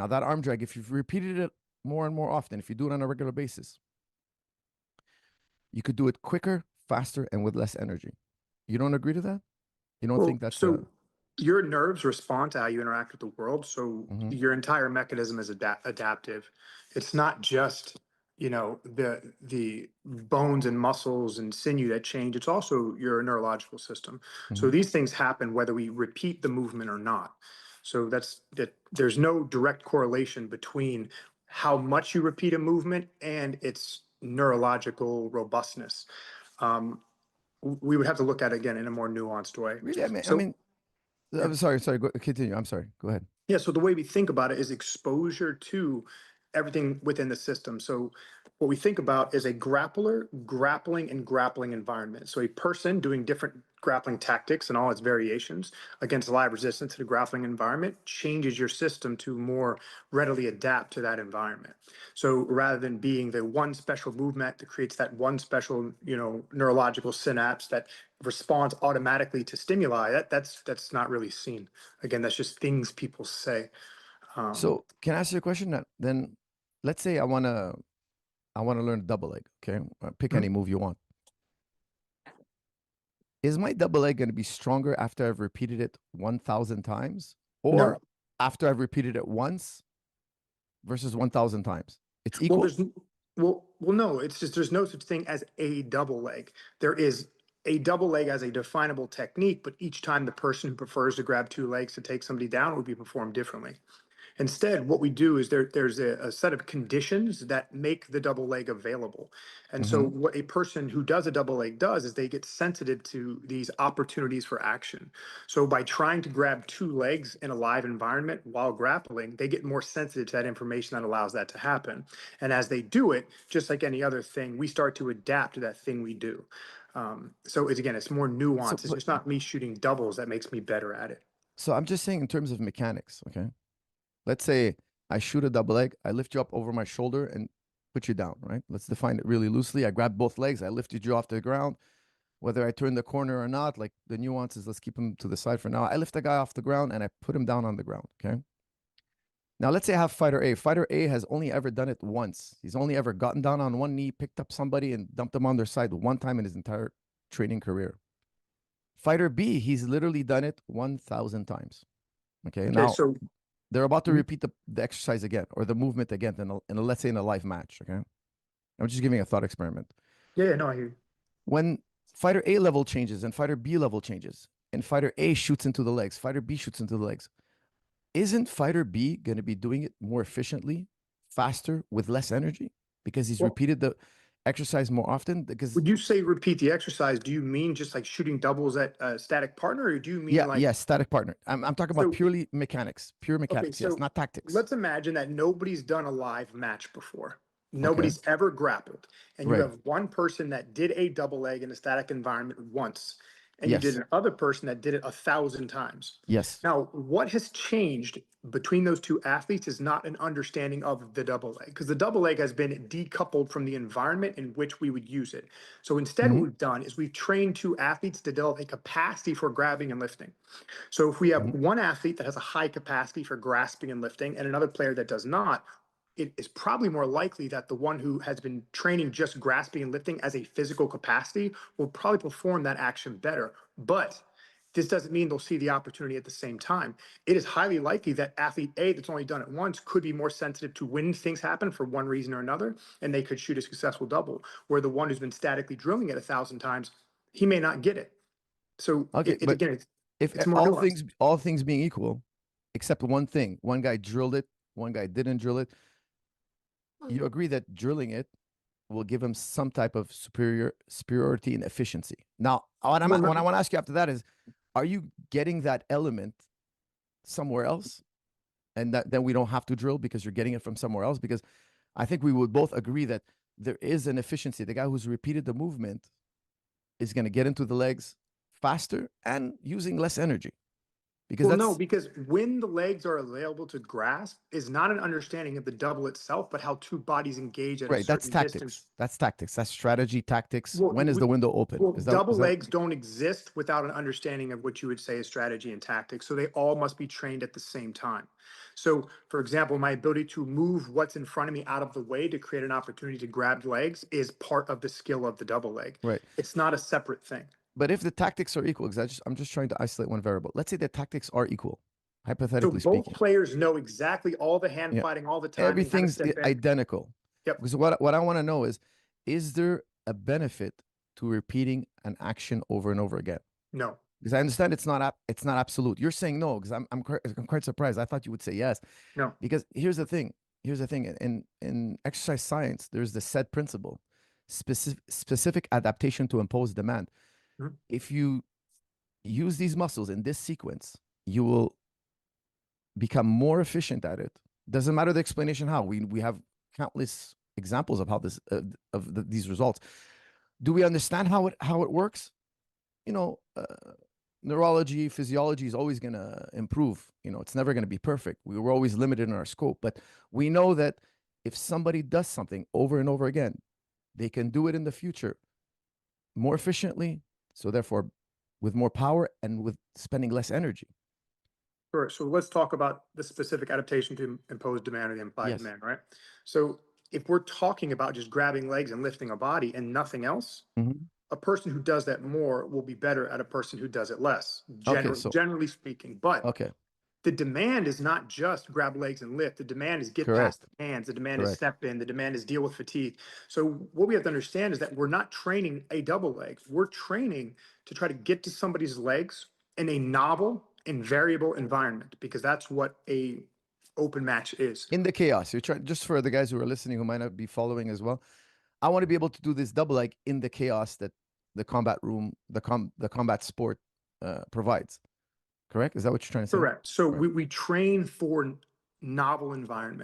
Now that arm drag, if you've repeated it more and more often, if you do it on a regular basis, you could do it quicker, faster, and with less energy. You don't agree to that? You don't Well, think that's a... so your nerves respond to how you interact with the world. So Mhm. your entire mechanism is adaptive. It's not just, the bones and muscles and sinew that change. It's also your neurological system. So Mhm. these things happen whether we repeat the movement or not. So that there's no direct correlation between how much you repeat a movement and its neurological robustness. Um, we would have to look at it again in a more nuanced way. Really? I So mean, yeah. I'm sorry. Continue. I'm sorry. Go ahead. Yeah, so the way we think about it is exposure to everything within the system. So what we think about is a grappler grappling and grappling environment. So a person doing different grappling tactics and all its variations against live resistance in a grappling environment changes your system to more readily adapt to that environment. So rather than being the one special movement that creates that one special, neurological synapse that responds automatically to stimuli, that's not really seen. Again, that's just things people say. So can I ask you a question? Then let's say I wanna learn double leg. Okay, pick any Mhm. move you want. Is my double leg going to be stronger after I've repeated it 1,000 times, or No. after I've repeated it once versus 1,000 times? It's Well, equal? no. It's just there's no such thing as a double leg. There is a double leg as a definable technique, but each time the person who prefers to grab two legs to take somebody down would be performed differently. Instead, what we do is there's a set of conditions that make the double leg available. And so Mm-hmm. what a person who does a double leg does is they get sensitive to these opportunities for action. So by trying to grab two legs in a live environment while grappling, they get more sensitive to that information that allows that to happen. And as they do it, just like any other thing, we start to adapt to that thing we do. So it's more So, nuanced. It's just not me shooting doubles that makes me better at it. so I'm just saying in terms of mechanics. Okay, let's say I shoot a double leg, I lift you up over my shoulder and put you down. Right? Let's define it really loosely. I grab both legs, I lifted you off the ground. Whether I turn the corner or not, like the nuances, let's keep them to the side for now. I lift a guy off the ground and I put him down on the ground. Okay. Now let's say I have fighter A. Fighter A has only ever done it once. He's only ever gotten down on one knee, picked up somebody, and dumped them on their side one time in his entire training career. Fighter B, he's literally done it 1,000 times. Okay. Okay, Now so they're about to mhm. repeat the exercise again or the movement again let's say in a live match. Okay. I'm just giving a thought experiment. Yeah, no, I hear you. When fighter A level changes and fighter B level changes, and fighter A shoots into the legs, fighter B shoots into the legs, isn't fighter B going to be doing it more efficiently, faster, with less energy because he's Well, repeated the exercise more often? Because would you say repeat the exercise? Do you mean just like shooting doubles at a static partner, or do you mean yeah, like yes, static partner. I'm talking about so? purely mechanics, pure Okay, mechanics. Yes, so not tactics. let's imagine that nobody's done a live match before. Okay, Nobody's ever grappled, and you right. have one person that did a double leg in a static environment once, and you did Yes, another person that did it 1,000 times. yes. Now, what has changed between those two athletes is not an understanding of the double leg, because the double leg has been decoupled from the environment in which we would use it. So instead, what Hmm. we've done is we've trained two athletes to develop a capacity for grabbing and lifting. So if we have Hmm. one athlete that has a high capacity for grasping and lifting and another player that does not, it is probably more likely that the one who has been training just grasping and lifting as a physical capacity will probably perform that action better. But this doesn't mean they'll see the opportunity at the same time. It is highly likely that athlete A that's only done it once could be more sensitive to when things happen for one reason or another, and they could shoot a successful double. Where the one who's been statically drilling it 1,000 times, he may not get it. So Okay, it but again, if it's more nuanced. all things being equal, except one thing, one guy drilled it, one guy didn't drill it, you agree that drilling it will give him some type of superiority and efficiency. Now, Well, what I want to ask you after that is, are you getting that element somewhere else, and that then we don't have to drill because you're getting it from somewhere else? Because I think we would both agree that there is an efficiency. The guy who's repeated the movement is going to get into the legs faster and using less energy because well, no, that's because when the legs are available to grasp is not an understanding of the double itself, but how two bodies engage at a right. That's certain distance. tactics. That's tactics. That's strategy, tactics. Well, When is the window open? double Is that legs don't exist without an understanding of what you would say is strategy and tactics. So they all must be trained at the same time. So, for example, my ability to move what's in front of me out of the way to create an opportunity to grab legs is part of the skill of the double leg. Right. It's not a separate thing. But if the tactics are equal, because I'm just trying to isolate one variable. Let's say the tactics are equal, So hypothetically both speaking. players know exactly all the hand Yeah. fighting, all the timing, how to Everything's step in. identical. Yep. Because what I want to know is there a benefit to repeating an action over and over again? No. Because I understand it's not absolute. You're saying no, because I'm quite surprised. I thought you would say yes. No. Because here's the thing. In exercise science, there's the SAID principle, specific adaptation to impose demand. Mhm. If you use these muscles in this sequence, you will become more efficient at it. Doesn't matter the explanation how. We have countless examples of how these results. Do we understand how it works? You know, neurology, physiology is always going to improve. You know, it's never going to be perfect. We were always limited in our scope, but we know that if somebody does something over and over again, they can do it in the future more efficiently. So therefore, with more power and with spending less energy. Sure. So let's talk about the specific adaptation to impose demand or the implied Yes. demand, right? So if we're talking about just grabbing legs and lifting a body and nothing else, Mm-hmm. a person who does that more will be better at a person who does it less, Okay. So, generally speaking. But okay. the demand is not just grab legs and lift. The demand is get past Correct. the hands. The demand is Correct. step in. The demand is deal with fatigue. So what we have to understand is that we're not training a double leg. We're training to try to get to somebody's legs in a novel and variable environment, because that's what a open match is. In the chaos, you're trying, just for the guys who are listening who might not be following as well. I want to be able to do this double leg in the chaos that the combat room, the combat sport provides. Correct? Is that what you're trying to say? Correct. So Right. we train for novel environments.